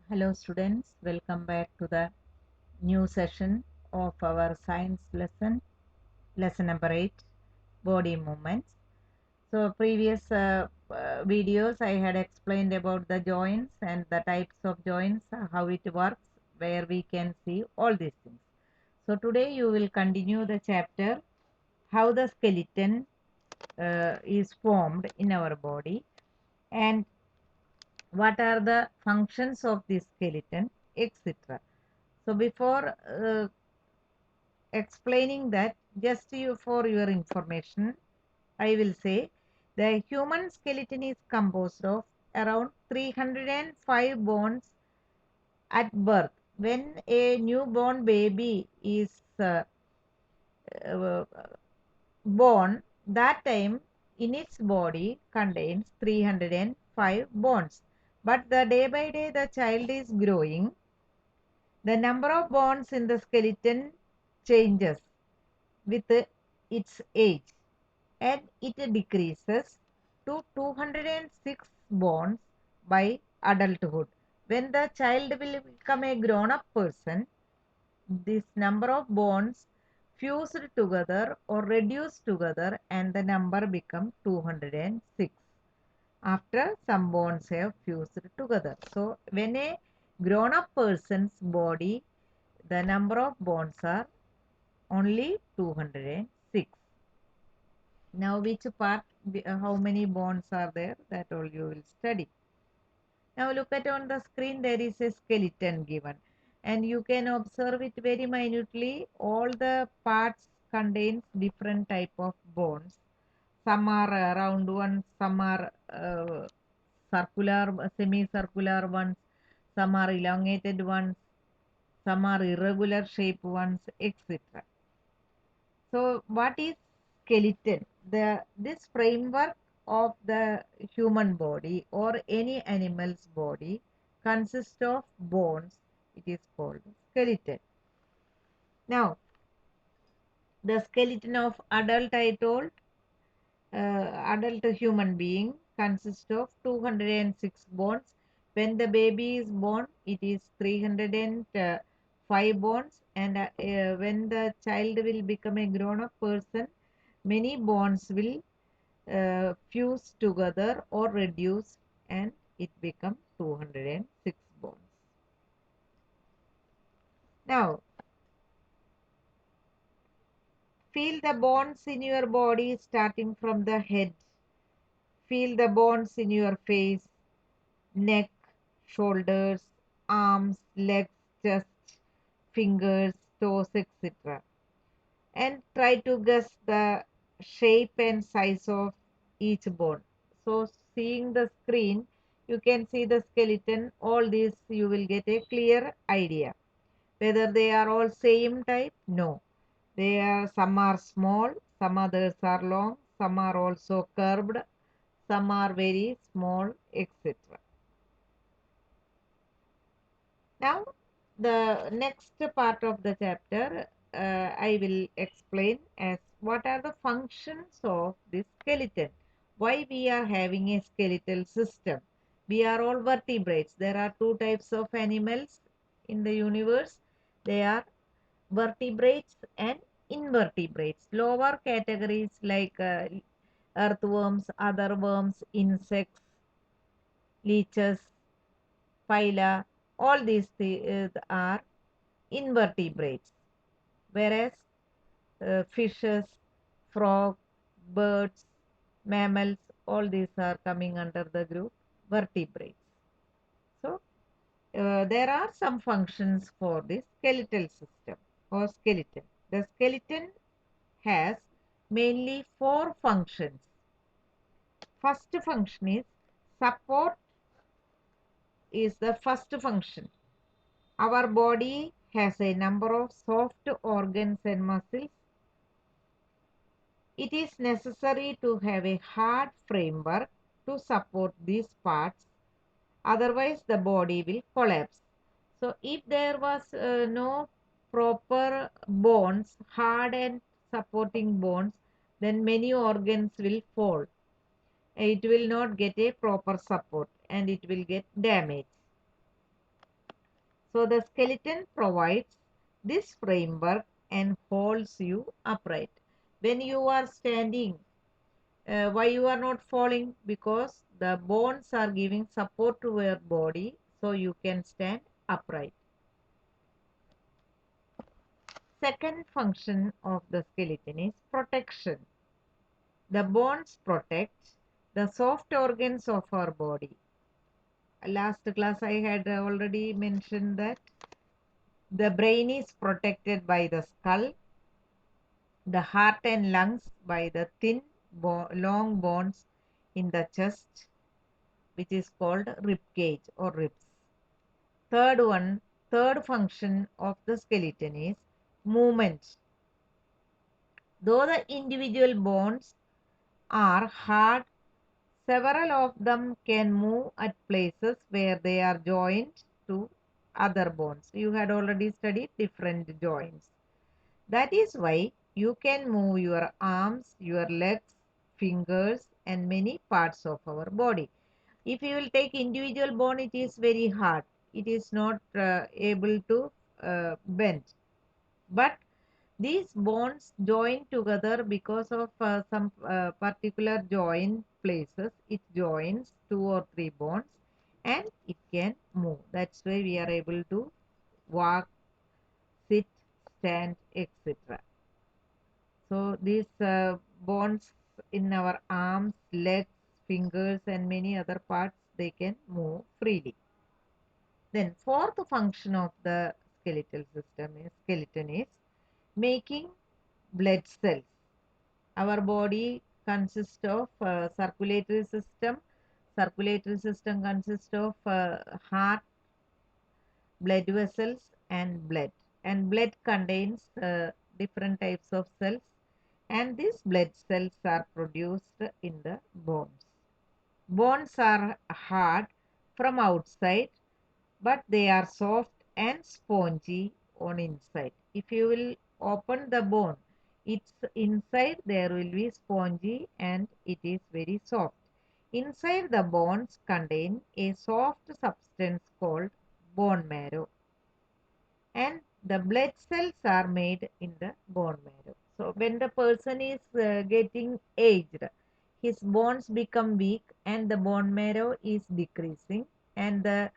Hello students, welcome back to the new session of our science lesson number 8, body movements. So previous videos I had explained about the joints and the types of joints, how it works, where we can see all these things. So today you will continue the chapter how the skeleton is formed in our body and what are the functions of the skeleton, etc. So before explaining that, just for your information, I will say the human skeleton is composed of around 305 bones at birth. When a newborn baby is uh, born, that time in its body contains 305 bones. But the day by day the child is growing, the number of bones in the skeleton changes with its age, and it decreases to 206 bones by adulthood. When the child will become a grown up person, this number of bones fused together or reduced together and the number becomes 206 after some bones have fused together. So when a grown up person's body, the number of bones are only 206. Now which part, how many bones are there, that all you will study. Now look at on the screen, there is a skeleton given and you can observe it very minutely. All the parts contains different type of bones. Some are round ones, some are circular, semicircular ones, some are elongated ones, some are irregular shape ones, etc. So what is skeleton? This framework of the human body or any animal's body consists of bones. It is called skeleton. Now, the skeleton of adult, I told, adult human being consists of 206 bones. When the baby is born, it is 305 bones, and when the child will become a grown up person, many bonds will fuse together or reduce, and it becomes 206 bones. Now, feel the bones in your body starting from the head. Feel the bones in your face, neck, shoulders, arms, legs, chest, fingers, toes, etc. And try to guess the shape and size of each bone. So seeing the screen, you can see the skeleton. All these you will get a clear idea. Whether they are all same type? No. Some are small, some others are long, some are also curved, some are very small, etc. Now, the next part of the chapter I will explain as what are the functions of this skeleton. Why we are having a skeletal system. We are all vertebrates. There are two types of animals in the universe. They are vertebrates and invertebrates. Lower categories like earthworms, other worms, insects, leeches, phyla, all these are invertebrates, whereas fishes, frogs, birds, mammals, all these are coming under the group vertebrates. So, there are some functions for the skeletal system or skeleton. The skeleton has mainly four functions. First function is support, is the first function. Our body has a number of soft organs and muscles. It is necessary to have a hard framework to support these parts, otherwise the body will collapse. So if there was no proper bones, hard and supporting bones, then many organs will fall. It will not get a proper support and it will get damaged. So the skeleton provides this framework and holds you upright. When you are standing, why you are not falling? Because the bones are giving support to your body so you can stand upright. Second function of the skeleton is protection. The bones protect the soft organs of our body. Last class I had already mentioned that the brain is protected by the skull, the heart and lungs by the thin, long bones in the chest, which is called rib cage or ribs. Third function of the skeleton is movement. Though the individual bones are hard, several of them can move at places where they are joined to other bones. You had already studied different joints. That is why you can move your arms, your legs, fingers, and many parts of our body. If you will take individual bone, it is very hard. It is not able to bend. But these bones join together because of some particular joint places. It joins 2 or 3 bones and it can move. That's why we are able to walk, sit, stand, etc. So these bones in our arms, legs, fingers, and many other parts, they can move freely. Then fourth function of the skeleton is making blood cells. Our body consists of circulatory system. Circulatory system consists of heart, blood vessels, and blood. And blood contains different types of cells, and these blood cells are produced in the bones. Bones are hard from outside, but they are soft and spongy on inside. If you will open the bone, its inside there will be spongy and it is very soft. Inside the bones contain a soft substance called bone marrow, and the blood cells are made in the bone marrow. So when the person is getting aged, his bones become weak and the bone marrow is decreasing, and the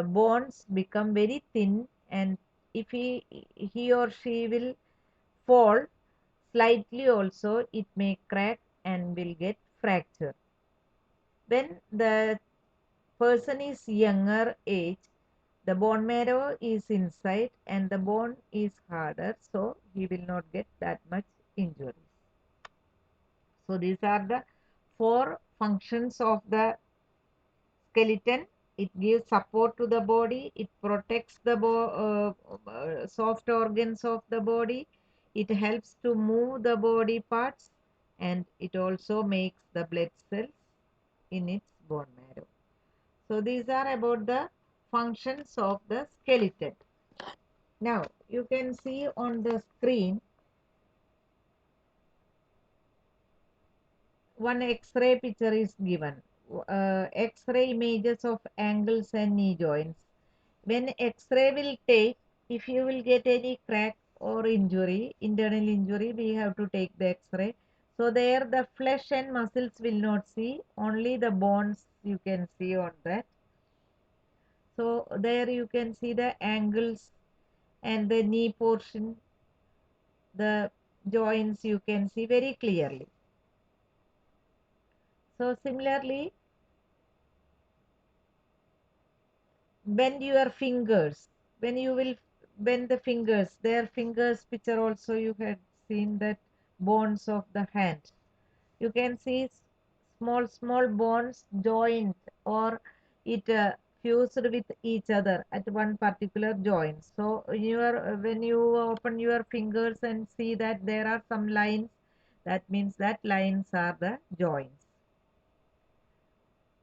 bones become very thin, and if he or she will fall slightly also, it may crack and will get fracture. When the person is younger age, the bone marrow is inside and the bone is harder, so he will not get that much injuries. So these are the 4 functions of the skeleton. It gives support to the body, it protects the soft organs of the body, it helps to move the body parts, and it also makes the blood cells in its bone marrow. So these are about the functions of the skeleton. Now you can see on the screen one X-ray picture is given. X-ray images of ankles and knee joints. When X-ray will take, if you will get any crack or injury, internal injury, we have to take the X-ray. So there the flesh and muscles will not see, only the bones you can see on that. So there you can see the ankles and the knee portion, the joints you can see very clearly. So similarly, bend your fingers. When you will bend the fingers, their fingers picture also you had seen that bones of the hand. You can see small bones joined or it fused with each other at one particular joint. So when you open your fingers and see that there are some lines, that means that lines are the joints.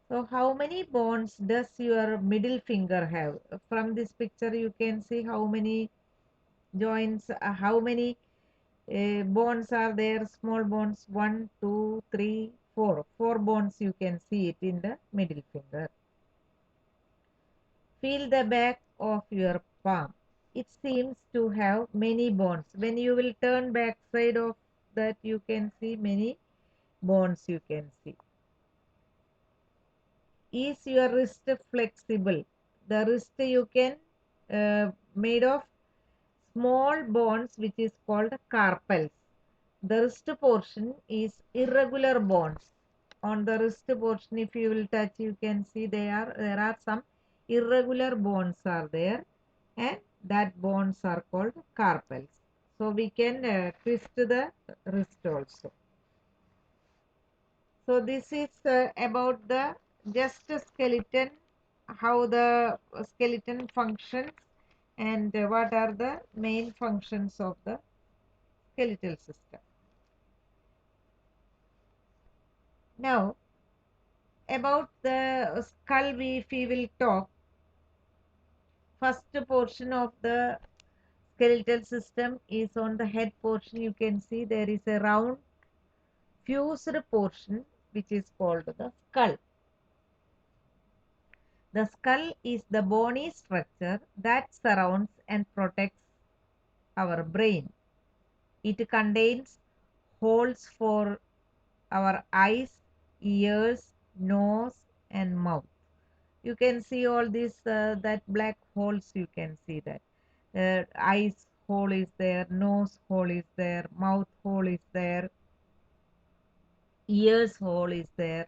So how many bones does your middle finger have? From this picture you can see how many joints, how many bones are there, small bones, 1, 2, 3, 4. 4 bones you can see it in the middle finger. Feel the back of your palm. It seems to have many bones. When you will turn back side of that, you can see many bones you can see. Is your wrist flexible? The wrist you can made of small bones which is called carpels. The wrist portion is irregular bones. On the wrist portion, if you will touch, you can see there are some irregular bones are there, and that bones are called carpels. So we can twist the wrist also. So this is about the just skeleton, how the skeleton functions, and what are the main functions of the skeletal system. Now about the skull, if we will talk, first portion of the skeletal system is on the head portion. You can see there is a round fused portion which is called the skull. The skull is the bony structure that surrounds and protects our brain. It contains holes for our eyes, ears, nose, and mouth. You can see all these that black holes. You can see that eyes hole is there, nose hole is there, mouth hole is there, ears hole is there.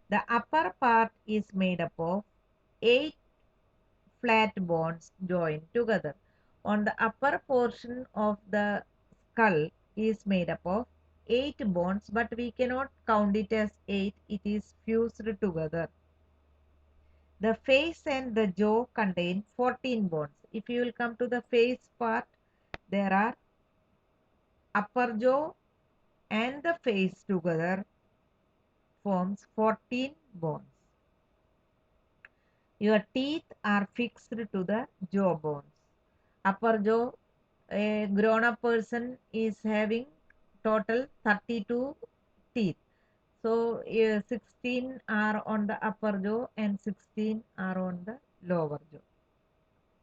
The upper part is made up of 8 flat bones joined together. On the upper portion of the skull is made up of 8 bones, but we cannot count it as 8. It is fused together. The face and the jaw contain 14 bones. If you will come to the face part, there are upper jaw and the face together forms 14 bones. Your teeth are fixed to the jaw bones. Upper jaw, a grown up person is having total 32 teeth. So 16 are on the upper jaw and 16 are on the lower jaw.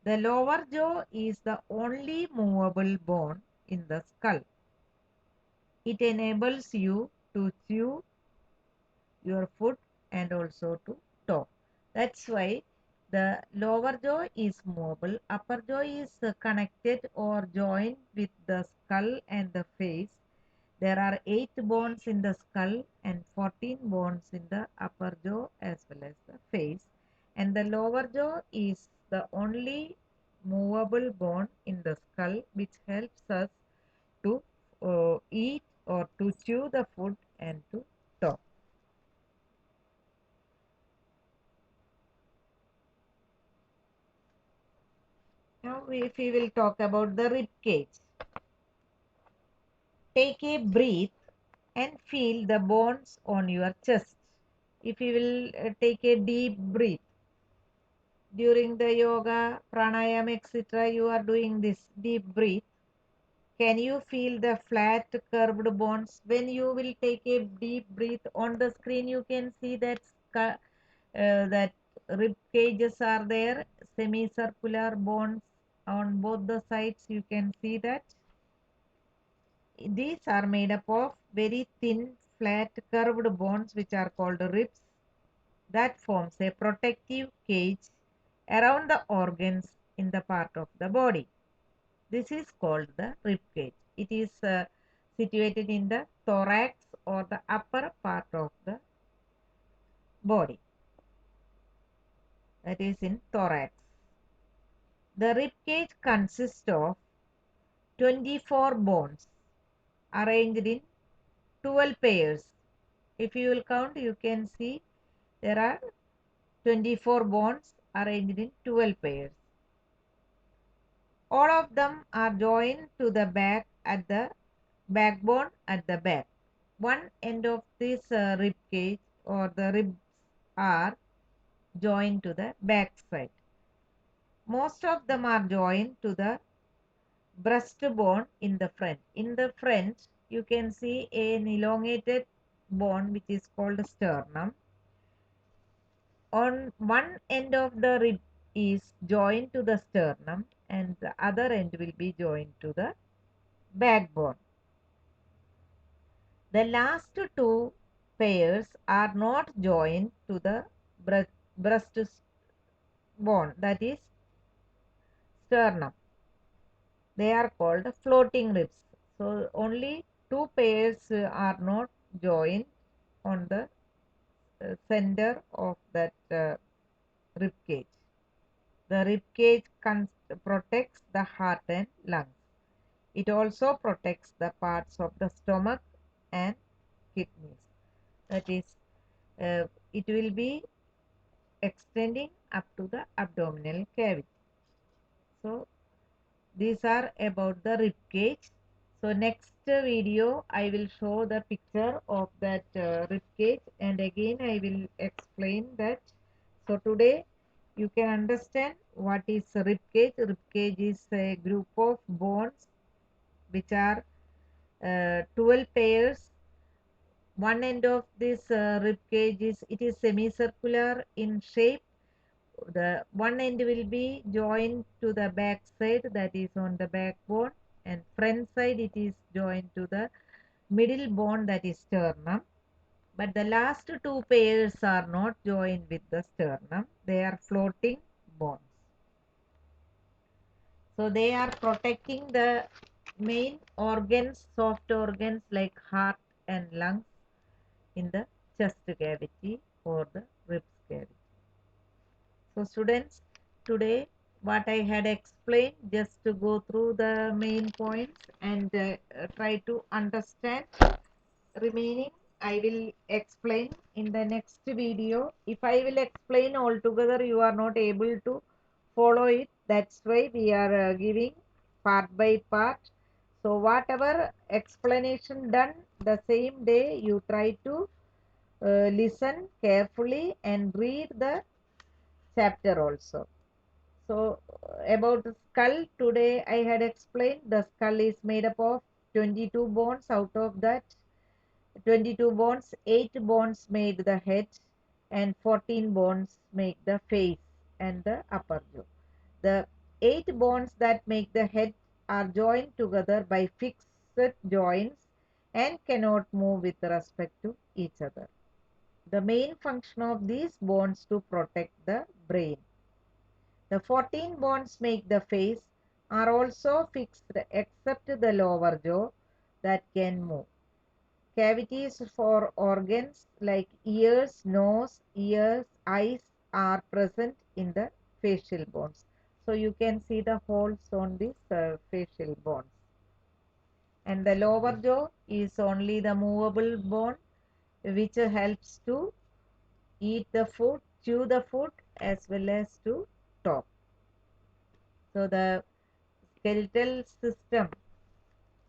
The lower jaw is the only movable bone in the skull. It enables you to chew your food and also to talk. That's why the lower jaw is movable. Upper jaw is connected or joined with the skull and the face. There are 8 bones in the skull and 14 bones in the upper jaw as well as the face. And the lower jaw is the only movable bone in the skull which helps us to eat or to chew the food and to talk. Now if we will talk about the rib cage. Take a breath and feel the bones on your chest. If you will take a deep breath during the yoga, pranayama, etc., you are doing this deep breath. Can you feel the flat curved bones? When you will take a deep breath on the screen, you can see that that rib cages are there, semicircular bones on both the sides. You can see that these are made up of very thin, flat, curved bones which are called ribs that forms a protective cage around the organs in the part of the body. This is called the rib cage. It is situated in the thorax or the upper part of the body. That is in thorax. The rib cage consists of 24 bones arranged in 12 pairs. If you will count, you can see there are 24 bones arranged in 12 pairs. All of them are joined to the back at the backbone at the back. One end of this rib cage or the ribs are joined to the back side. Most of them are joined to the breastbone in the front. In the front, you can see an elongated bone which is called sternum. On one end of the rib is joined to the sternum and the other end will be joined to the backbone. The last two pairs are not joined to the breast bone, that is sternum. They are called floating ribs. So only two pairs are not joined on the center of that rib cage. The rib cage protects the heart and lungs. It also protects the parts of the stomach and kidneys. That is, it will be extending up to the abdominal cavity. So these are about the rib cage. So next video I will show the picture of that rib cage, and again I will explain that. So today you can understand what is rib cage. Rib cage is a group of bones which are 12 pairs. One end of this rib cage is semicircular in shape. The one end will be joined to the back side, that is on the backbone, and front side it is joined to the middle bone, that is sternum. But the last two pairs are not joined with the sternum. They are floating bones. So they are protecting the main organs, soft organs like heart and lungs in the chest cavity or the ribs cavity. So students, today what I had explained, just to go through the main points and try to understand. Remaining I will explain in the next video. If I will explain all together, you are not able to follow it. That's why we are giving part by part. So whatever explanation done the same day, you try to listen carefully and read the chapter also. So about the skull, today I had explained the skull is made up of 22 bones. Out of that 22 bones, 8 bones made the head and 14 bones make the face and the upper jaw. The 8 bones that make the head are joined together by fixed joints and cannot move with respect to each other. The main function of these bones to protect the brain. The 14 bones make the face are also fixed except the lower jaw that can move. Cavities for organs like ears, nose, eyes are present in the facial bones. So you can see the holes on these facial bones. And the lower jaw is only the movable bone which helps to eat the food, chew the food as well as to talk. So the skeletal system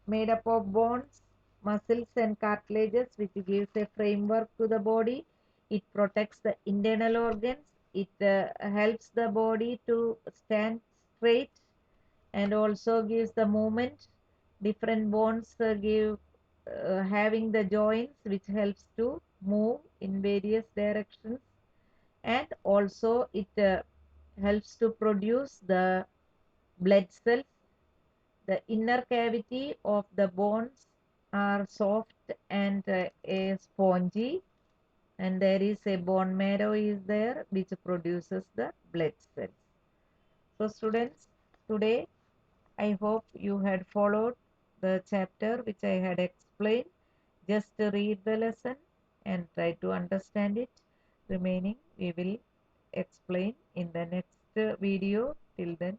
made up of bones, muscles and cartilages, which gives a framework to the body. It protects the internal organs. It helps the body to stand straight and also gives the movement. Different bones give having the joints which helps to move in various directions, and also it helps to produce the blood cells. The inner cavity of the bones are soft and spongy, and there is a bone marrow is there which produces the blood cells. So students, today I hope you had followed the chapter which I had explained. Just read the lesson and try to understand it. Remaining we will explain in the next video. Till then,